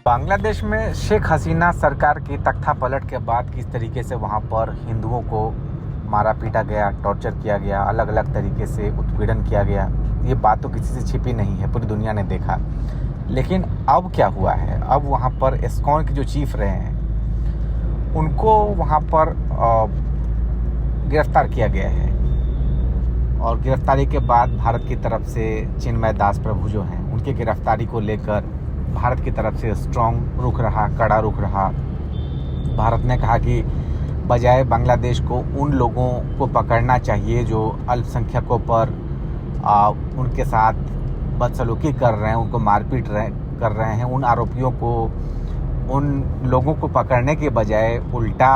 बांग्लादेश में शेख हसीना सरकार की तख्ता पलट के बाद किस तरीके से वहाँ पर हिंदुओं को मारा पीटा गया, टॉर्चर किया गया, अलग अलग तरीके से उत्पीड़न किया गया, ये बात तो किसी से छिपी नहीं है, पूरी दुनिया ने देखा। लेकिन अब क्या हुआ है, अब वहाँ पर इस्कॉन के जो चीफ रहे हैं उनको वहाँ पर गिरफ्तार किया गया है। और गिरफ्तारी के बाद भारत की तरफ से चिन्मय दास प्रभु जो हैं उनकी गिरफ्तारी को लेकर भारत की तरफ से स्ट्रॉन्ग रुख रहा, कड़ा रुख रहा। भारत ने कहा कि बजाय बांग्लादेश को उन लोगों को पकड़ना चाहिए जो अल्पसंख्यकों पर उनके साथ बदसलूकी कर रहे हैं, उनको मारपीट कर रहे हैं, उन आरोपियों को, उन लोगों को पकड़ने के बजाय उल्टा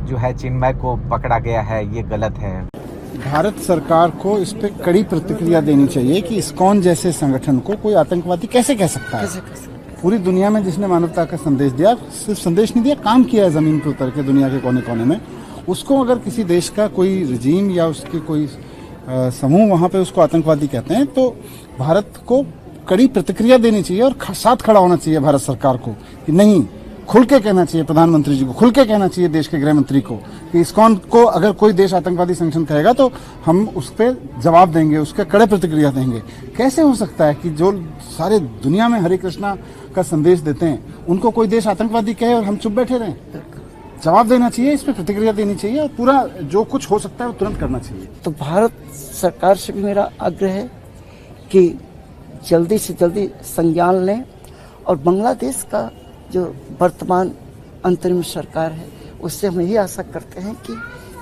जो है चिन्मय को पकड़ा गया है, ये गलत है। भारत सरकार को इस पे कड़ी प्रतिक्रिया देनी चाहिए कि इस्कॉन जैसे संगठन को कोई आतंकवादी कैसे कह सकता है। पूरी दुनिया में जिसने मानवता का संदेश दिया, सिर्फ संदेश नहीं दिया, काम किया है जमीन पर उतर के दुनिया के कोने कोने में। उसको अगर किसी देश का कोई रजीम या उसके कोई समूह वहां पे उसको आतंकवादी कहते हैं तो भारत को कड़ी प्रतिक्रिया देनी चाहिए और साथ खड़ा होना चाहिए भारत सरकार को कि नहीं, खुल के कहना चाहिए प्रधानमंत्री जी को, खुल के कहना चाहिए देश के गृह मंत्री को कि इस्कॉन को अगर कोई देश आतंकवादी संगठन कहेगा तो हम उस पर जवाब देंगे, उसके कड़े प्रतिक्रिया देंगे। कैसे हो सकता है कि जो सारे दुनिया में हरे कृष्णा का संदेश देते हैं उनको कोई देश आतंकवादी कहे और हम चुप बैठे रहें? जवाब देना चाहिए, इस पर प्रतिक्रिया देनी चाहिए और पूरा जो कुछ हो सकता है वो तुरंत करना चाहिए। तो भारत सरकार से भी मेरा आग्रह है कि जल्दी से जल्दी संज्ञान लें और बांग्लादेश का जो वर्तमान अंतरिम सरकार है उससे हम यही आशा करते हैं कि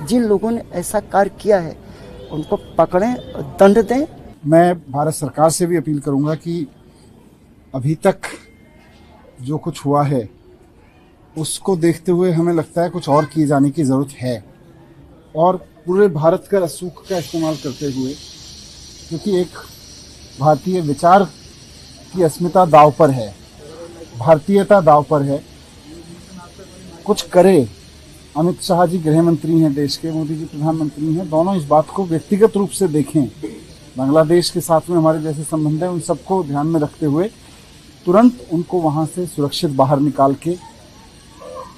जिन लोगों ने ऐसा कार्य किया है उनको पकड़ें और दंड दें। मैं भारत सरकार से भी अपील करूंगा कि अभी तक जो कुछ हुआ है उसको देखते हुए हमें लगता है कुछ और किए जाने की ज़रूरत है और पूरे भारत का रसूख का इस्तेमाल करते हुए, क्योंकि एक भारतीय विचार की अस्मिता दांव पर है, भारतीयता दांव पर है, कुछ करे। अमित शाह जी गृह मंत्री हैं देश के, मोदी जी प्रधानमंत्री हैं, दोनों इस बात को व्यक्तिगत रूप से देखें। बांग्लादेश के साथ में हमारे जैसे संबंध है, उन सबको ध्यान में रखते हुए तुरंत उनको वहां से सुरक्षित बाहर निकाल के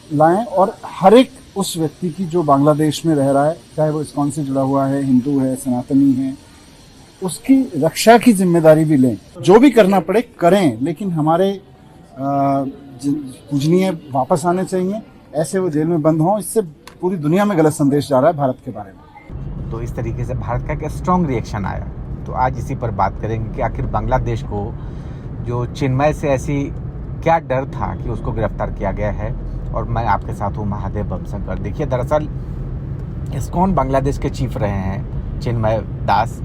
लाएं और हर एक उस व्यक्ति की जो बांग्लादेश में रह रहा है, चाहे वो इस्कॉन से जुड़ा हुआ है, हिंदू है, सनातनी है, उसकी रक्षा की जिम्मेदारी भी लें। जो भी करना पड़े करें, लेकिन हमारे पूजनीय वापस आने चाहिए। ऐसे वो जेल में बंद हों, इससे पूरी दुनिया में गलत संदेश जा रहा है भारत के बारे में। तो इस तरीके से भारत का एक स्ट्रॉन्ग रिएक्शन आया। तो आज इसी पर बात करेंगे कि आखिर बांग्लादेश को जो चिन्मय से ऐसी क्या डर था कि उसको गिरफ्तार किया गया है। और मैं आपके साथ हूँ महादेव बमशंकर। देखिए, दरअसल इस्कॉन बांग्लादेश के चीफ रहे हैं चिन्मय दास,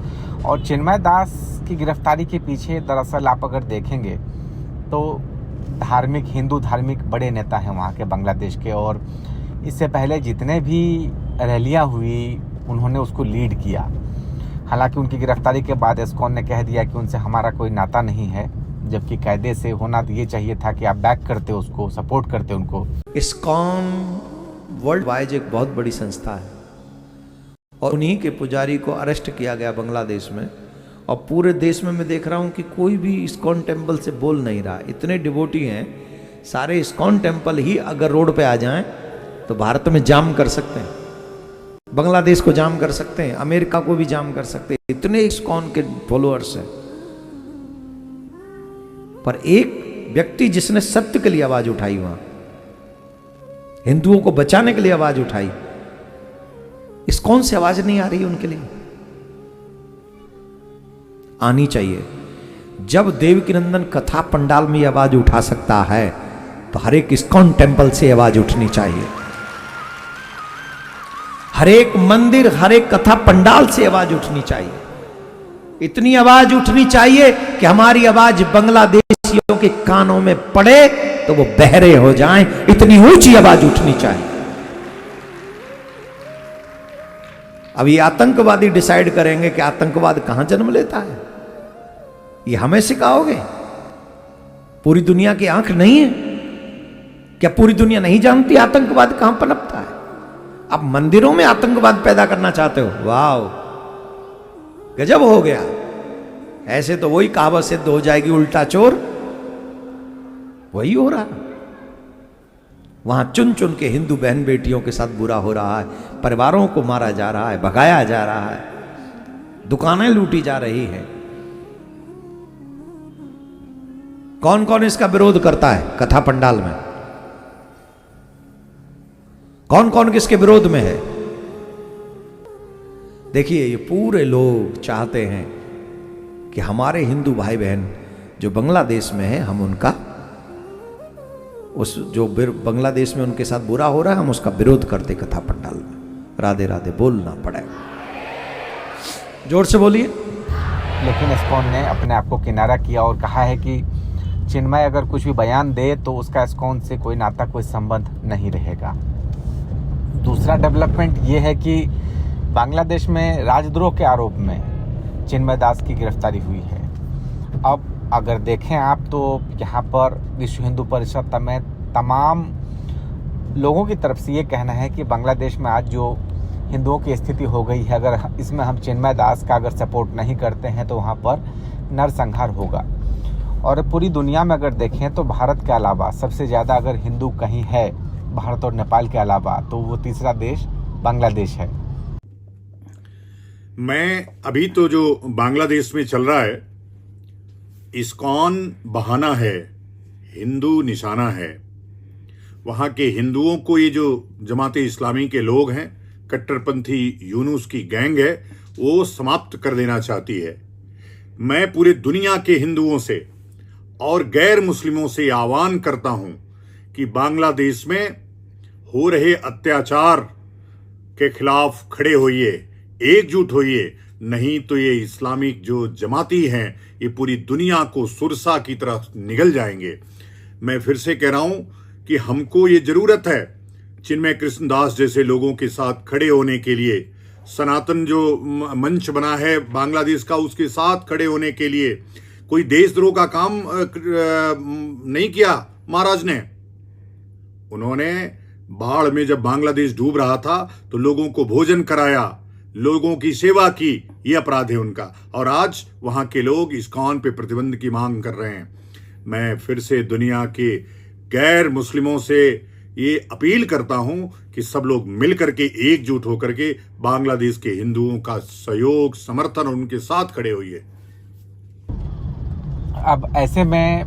और चिन्मय दास की गिरफ्तारी के पीछे दरअसल आप अगर देखेंगे तो धार्मिक, हिंदू धार्मिक बड़े नेता हैं वहाँ के बांग्लादेश के, और इससे पहले जितने भी रैलियाँ हुई उन्होंने उसको लीड किया। हालांकि उनकी गिरफ्तारी के बाद इस्कॉन ने कह दिया कि उनसे हमारा कोई नाता नहीं है, जबकि कायदे से होना तो ये चाहिए था कि आप बैक करते उसको, सपोर्ट करते उनको। इस्कॉन वर्ल्ड वाइड एक बहुत बड़ी संस्था है और उन्हीं के पुजारी को अरेस्ट किया गया बांग्लादेश में, और पूरे देश में मैं देख रहा हूं कि कोई भी इस्कॉन टेम्पल से बोल नहीं रहा। इतने डिवोटी हैं, सारे इस्कॉन टेम्पल ही अगर रोड पे आ जाएं तो भारत में जाम कर सकते हैं, बांग्लादेश को जाम कर सकते हैं, अमेरिका को भी जाम कर सकते हैं, इतने इस्कॉन के फॉलोअर्स हैं। पर एक व्यक्ति जिसने सत्य के लिए आवाज उठाई, वहां हिंदुओं को बचाने के लिए आवाज उठाई, इस्कॉन से आवाज नहीं आ रही उनके लिए, आनी चाहिए। जब देवकीनंदन कथा पंडाल में आवाज उठा सकता है तो हर एक इस्कॉन टेम्पल से आवाज उठनी चाहिए, हर एक मंदिर, हर एक कथा पंडाल से आवाज उठनी चाहिए। इतनी आवाज उठनी चाहिए कि हमारी आवाज बांग्लादेशियों के कानों में पड़े तो वो बहरे हो जाएं। इतनी ऊंची आवाज उठनी चाहिए। अब ये आतंकवादी डिसाइड करेंगे कि आतंकवाद कहां जन्म लेता है, ये हमें सिखाओगे? पूरी दुनिया की आंख नहीं है क्या? पूरी दुनिया नहीं जानती आतंकवाद कहां पनपता है? आप मंदिरों में आतंकवाद पैदा करना चाहते हो? वाह, गजब हो गया। ऐसे तो वही कहावत सिद्ध हो जाएगी, उल्टा चोर वही हो रहा है। वहां चुन चुन के हिंदू बहन बेटियों के साथ बुरा हो रहा है, परिवारों को मारा जा रहा है, भगाया जा रहा है, दुकानें लूटी जा रही हैं। कौन कौन इसका विरोध करता है कथा पंडाल में? कौन कौन किसके विरोध में है? देखिए, ये पूरे लोग चाहते हैं कि हमारे हिंदू भाई बहन जो बांग्लादेश में है, हम उनका उस जो बांग्लादेश में उनके साथ बुरा हो रहा है, हम उसका विरोध करते कथा पंडाल में। राधे राधे बोलना पड़ेगा, जोर से बोलिए। लेकिन इस्कॉन ने अपने आप को किनारा किया और कहा है कि चिन्मय अगर कुछ भी बयान दे तो उसका इस्कॉन से कोई नाता, कोई संबंध नहीं रहेगा। दूसरा डेवलपमेंट ये है कि बांग्लादेश में राजद्रोह के आरोप में चिन्मय दास की गिरफ्तारी हुई है। अब अगर देखें आप तो यहाँ पर विश्व हिंदू परिषद में तमाम लोगों की तरफ से ये कहना है कि बांग्लादेश में आज जो हिंदुओं की स्थिति हो गई है, अगर इसमें हम चिन्मय दास का अगर सपोर्ट नहीं करते हैं तो वहाँ पर नरसंहार होगा। और पूरी दुनिया में अगर देखें तो भारत के अलावा सबसे ज़्यादा अगर हिंदू कहीं है, भारत और नेपाल के अलावा, तो वो तीसरा देश बांग्लादेश है। मैं अभी तो जो बांग्लादेश में चल रहा है, इस्कॉन बहाना है, हिंदू निशाना है। वहाँ के हिंदुओं को ये जो जमाते इस्लामी के लोग हैं, कट्टरपंथी यूनुस की गैंग है, वो समाप्त कर देना चाहती है। मैं पूरे दुनिया के हिंदुओं से और गैर मुस्लिमों से आह्वान करता हूं कि बांग्लादेश में हो रहे अत्याचार के खिलाफ खड़े होइए, एकजुट होइए, नहीं तो ये इस्लामिक जो जमाती हैं ये पूरी दुनिया को सुरसा की तरफ निगल जाएंगे। मैं फिर से कह रहा हूं कि हमको ये जरूरत है चिन्मय कृष्णदास जैसे लोगों के साथ खड़े होने के लिए। सनातन जो मंच बना है बांग्लादेश का, उसके साथ खड़े होने के लिए। कोई देशद्रोह का काम नहीं किया महाराज ने। उन्होंने बाढ़ में जब बांग्लादेश डूब रहा था तो लोगों को भोजन कराया, लोगों की सेवा की, यह अपराध है उनका। और आज वहां के लोग इस्कॉन पे प्रतिबंध की मांग कर रहे हैं। मैं फिर से दुनिया के गैर मुस्लिमों से ये अपील करता हूं कि सब लोग मिलकर के एकजुट होकर के बांग्लादेश के हिंदुओं का सहयोग, समर्थन और उनके साथ खड़े होइए। अब ऐसे में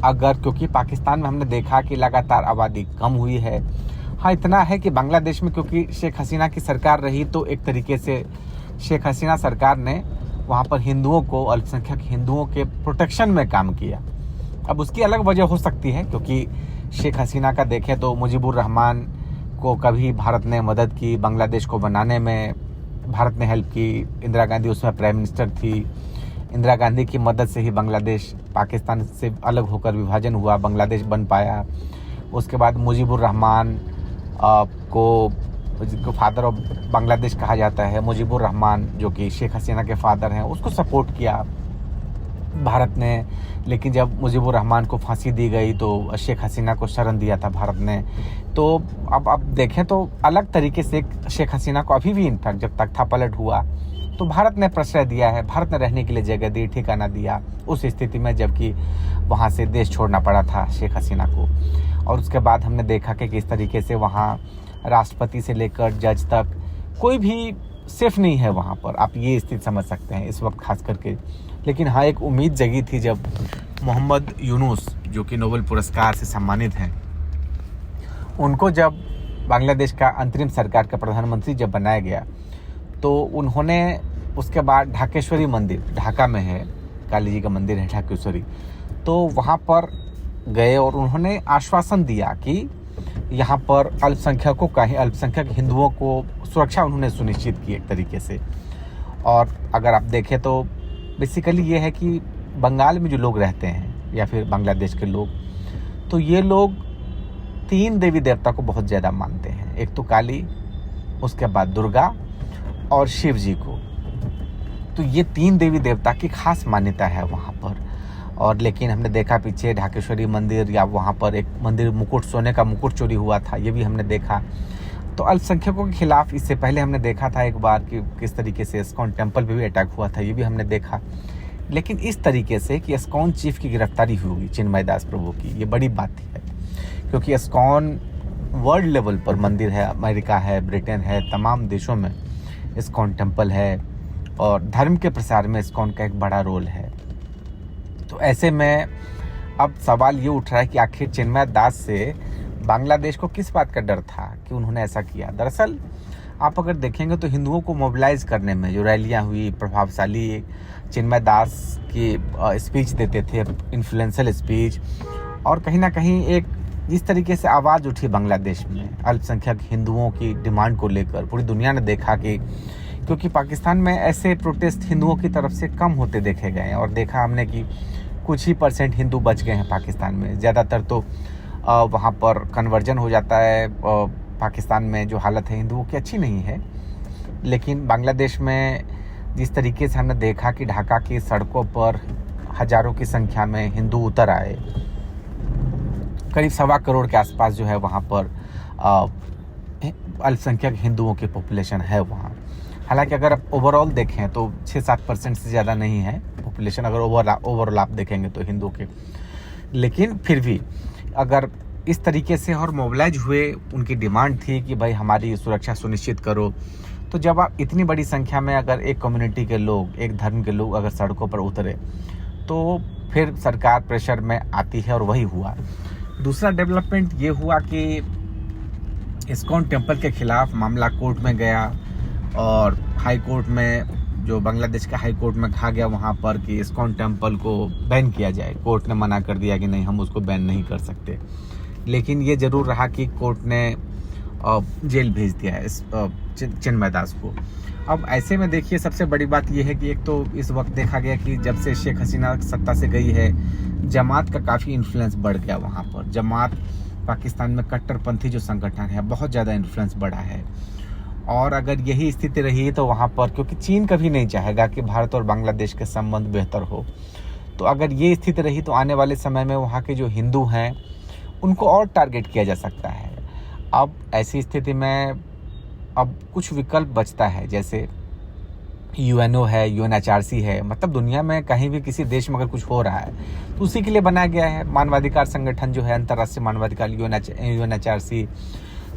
अगर, क्योंकि पाकिस्तान में हमने देखा कि लगातार आबादी कम हुई है। हाँ, इतना है कि बांग्लादेश में क्योंकि शेख हसीना की सरकार रही तो एक तरीके से शेख हसीना सरकार ने वहाँ पर हिंदुओं को, अल्पसंख्यक हिंदुओं के प्रोटेक्शन में काम किया। अब उसकी अलग वजह हो सकती है, क्योंकि शेख हसीना का देखें तो मुजीबुर रहमान को कभी भारत ने मदद की, बांग्लादेश को बनाने में भारत ने हेल्प की। इंदिरा गांधी उसमें प्राइम मिनिस्टर थी। इंदिरा गांधी की मदद से ही बांग्लादेश पाकिस्तान से अलग होकर विभाजन हुआ, बांग्लादेश बन पाया। उसके बाद मुजीबुर रहमान को, जिसको फादर ऑफ बांग्लादेश कहा जाता है, मुजीबुर रहमान जो कि शेख हसीना के फादर हैं, उसको सपोर्ट किया भारत ने। लेकिन जब मुजीबुर रहमान को फांसी दी गई तो शेख हसीना को शरण दिया था भारत ने। तो अब देखें तो अलग तरीके से शेख हसीना को अभी भी इनफैक्ट जब तख्ता पलट हुआ तो भारत ने प्रश्रय दिया है, भारत ने रहने के लिए जगह दी, ठिकाना दिया उस स्थिति में जबकि वहाँ से देश छोड़ना पड़ा था शेख हसीना को। और उसके बाद हमने देखा कि किस तरीके से वहाँ राष्ट्रपति से लेकर जज तक कोई भी सेफ नहीं है वहाँ पर। आप ये स्थिति समझ सकते हैं इस वक्त खास करके। लेकिन हाँ, एक उम्मीद जगी थी जब मोहम्मद यूनुस जो कि नोबेल पुरस्कार से सम्मानित हैं, उनको जब बांग्लादेश का अंतरिम सरकार का प्रधानमंत्री जब बनाया गया तो उन्होंने उसके बाद ढाकेश्वरी मंदिर, ढाका में है काली जी का मंदिर है ढाकेश्वरी, तो वहाँ पर गए और उन्होंने आश्वासन दिया कि यहाँ पर अल्पसंख्यकों का ही, अल्पसंख्यक हिंदुओं को सुरक्षा उन्होंने सुनिश्चित की एक तरीके से। और अगर आप देखें तो बेसिकली ये है कि बंगाल में जो लोग रहते हैं या फिर बांग्लादेश के लोग, तो ये लोग 3 देवी देवता को बहुत ज़्यादा मानते हैं। एक तो काली, उसके बाद दुर्गा और शिव जी को। तो ये 3 देवी देवता की खास मान्यता है वहाँ पर। और लेकिन हमने देखा पीछे ढाकेश्वरी मंदिर या वहाँ पर एक मंदिर मुकुट, सोने का मुकुट चोरी हुआ था, ये भी हमने देखा। तो अल्पसंख्यकों के खिलाफ इससे पहले हमने देखा था एक बार कि किस तरीके से इस्कॉन टेम्पल पे भी अटैक हुआ था, ये भी हमने देखा। लेकिन इस तरीके से कि इस्कॉन चीफ की गिरफ्तारी हुई चिन्मय दास प्रभु की, ये बड़ी बात है, क्योंकि इस्कॉन वर्ल्ड लेवल पर मंदिर है, अमेरिका है, ब्रिटेन है, तमाम देशों में इस्कॉन टेम्पल है और धर्म के प्रसार में इस्कॉन का एक बड़ा रोल है। तो ऐसे में अब सवाल ये उठ रहा है कि आखिर चिन्मय दास से बांग्लादेश को किस बात का डर था कि उन्होंने ऐसा किया। दरअसल आप अगर देखेंगे तो हिंदुओं को मोबिलाइज करने में जो रैलियां हुई, प्रभावशाली चिन्मय दास की स्पीच देते थे, इन्फ्लुएंशियल स्पीच, और कहीं ना कहीं एक जिस तरीके से आवाज़ उठी बांग्लादेश में अल्पसंख्यक हिंदुओं की डिमांड को लेकर, पूरी दुनिया ने देखा कि क्योंकि पाकिस्तान में ऐसे प्रोटेस्ट हिंदुओं की तरफ से कम होते देखे गए हैं और देखा हमने कि कुछ ही % हिंदू बच गए हैं पाकिस्तान में। ज़्यादातर तो वहाँ पर कन्वर्जन हो जाता है। पाकिस्तान में जो हालत है हिंदुओं की अच्छी नहीं है, लेकिन बांग्लादेश में जिस तरीके से हमने देखा कि ढाका की सड़कों पर हज़ारों की संख्या में हिंदू उतर आए, करीब 1.25 करोड़ के आसपास जो है वहाँ पर अल्पसंख्यक हिंदुओं की पॉपुलेशन है वहाँ। हालांकि अगर आप ओवरऑल देखें तो 6-7% से ज़्यादा नहीं है पॉपुलेशन, अगर ओवरऑल आप देखेंगे तो हिंदुओं के, लेकिन फिर भी अगर इस तरीके से और मोबिलाइज हुए, उनकी डिमांड थी कि भाई हमारी सुरक्षा सुनिश्चित करो। तो जब आप इतनी बड़ी संख्या में अगर एक कम्युनिटी के लोग, एक धर्म के लोग अगर सड़कों पर उतरे तो फिर सरकार प्रेशर में आती है और वही हुआ। दूसरा डेवलपमेंट ये हुआ कि इस्कॉन टेम्पल के खिलाफ मामला कोर्ट में गया और हाई कोर्ट में, जो बांग्लादेश का हाई कोर्ट में कहा गया वहाँ पर कि इस्कॉन टेम्पल को बैन किया जाए। कोर्ट ने मना कर दिया कि नहीं, हम उसको बैन नहीं कर सकते, लेकिन ये ज़रूर रहा कि कोर्ट ने जेल भेज दिया है इस चिन्मय दास को। अब ऐसे में देखिए सबसे बड़ी बात यह है कि एक तो इस वक्त देखा गया कि जब से शेख हसीना सत्ता से गई है, जमात का काफ़ी इन्फ्लुएंस बढ़ गया वहाँ पर। जमात पाकिस्तान में कट्टरपंथी जो संगठन है, बहुत ज़्यादा इन्फ्लुएंस बढ़ा है। और अगर यही स्थिति रही तो वहाँ पर, क्योंकि चीन कभी नहीं चाहेगा कि भारत और बांग्लादेश के संबंध बेहतर हो, तो अगर ये स्थिति रही तो आने वाले समय में वहाँ के जो हिंदू हैं उनको और टारगेट किया जा सकता है। अब ऐसी स्थिति में अब कुछ विकल्प बचता है, जैसे UNO है, UNHRC है, मतलब दुनिया में कहीं भी किसी देश में अगर कुछ हो रहा है तो उसी के लिए बनाया गया है मानवाधिकार संगठन जो है, अंतर्राष्ट्रीय मानवाधिकार UNHRC।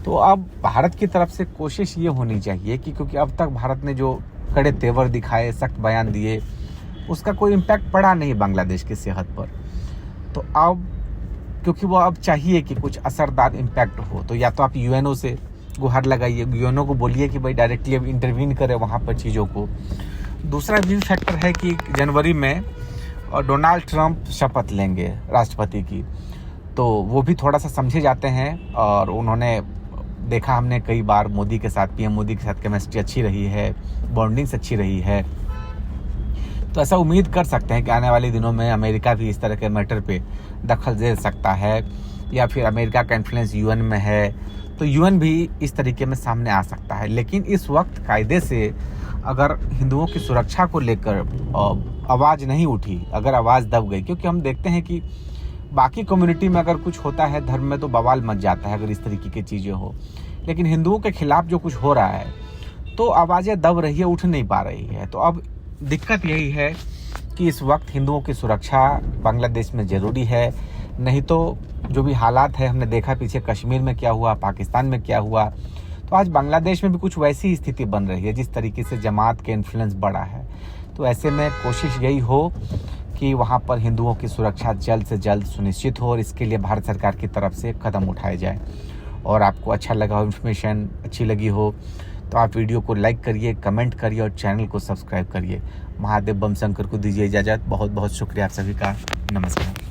तो अब भारत की तरफ से कोशिश ये होनी चाहिए कि क्योंकि अब तक भारत ने जो कड़े तेवर दिखाए, सख्त बयान दिए, उसका कोई इम्पैक्ट पड़ा नहीं बांग्लादेश की सेहत पर। तो अब क्योंकि वो अब चाहिए कि कुछ असरदार इम्पैक्ट हो, तो या तो आप UNO से गुहार लगाइए, UNO को बोलिए कि भाई डायरेक्टली अब इंटरवीन करे वहाँ पर चीज़ों को। दूसरा भी फैक्टर है कि जनवरी में डोनाल्ड ट्रंप शपथ लेंगे राष्ट्रपति की, तो वो भी थोड़ा सा समझे जाते हैं। और उन्होंने देखा हमने कई बार मोदी के साथ, PM मोदी के साथ केमिस्ट्री अच्छी रही है, बॉन्डिंग्स अच्छी रही है, तो ऐसा उम्मीद कर सकते हैं कि आने वाले दिनों में अमेरिका भी इस तरह के मैटर पे दखल दे सकता है, या फिर अमेरिका का इन्फ्लुएंस UN में है तो UN भी इस तरीके में सामने आ सकता है। लेकिन इस वक्त कायदे से अगर हिंदुओं की सुरक्षा को लेकर आवाज़ नहीं उठी, अगर आवाज़ दब गई, क्योंकि हम देखते हैं कि बाकी कम्युनिटी में अगर कुछ होता है धर्म में तो बवाल मच जाता है अगर इस तरीके की चीज़ें हो, लेकिन हिंदुओं के खिलाफ जो कुछ हो रहा है तो आवाज़ें दब रही है, उठ नहीं पा रही है। तो अब दिक्कत यही है कि इस वक्त हिंदुओं की सुरक्षा बांग्लादेश में ज़रूरी है, नहीं तो जो भी हालात है, हमने देखा पीछे कश्मीर में क्या हुआ, पाकिस्तान में क्या हुआ, तो आज बांग्लादेश में भी कुछ वैसी स्थिति बन रही है जिस तरीके से जमात के इन्फ्लुएंस बढ़ा है। तो ऐसे में कोशिश यही हो कि वहाँ पर हिंदुओं की सुरक्षा जल्द से जल्द सुनिश्चित हो और इसके लिए भारत सरकार की तरफ से कदम उठाए जाए। और आपको अच्छा लगा हो, इन्फॉर्मेशन अच्छी लगी हो, तो आप वीडियो को लाइक करिए, कमेंट करिए और चैनल को सब्सक्राइब करिए। महादेव बम शंकर को दीजिए इजाज़त। बहुत बहुत शुक्रिया आप सभी का। नमस्कार।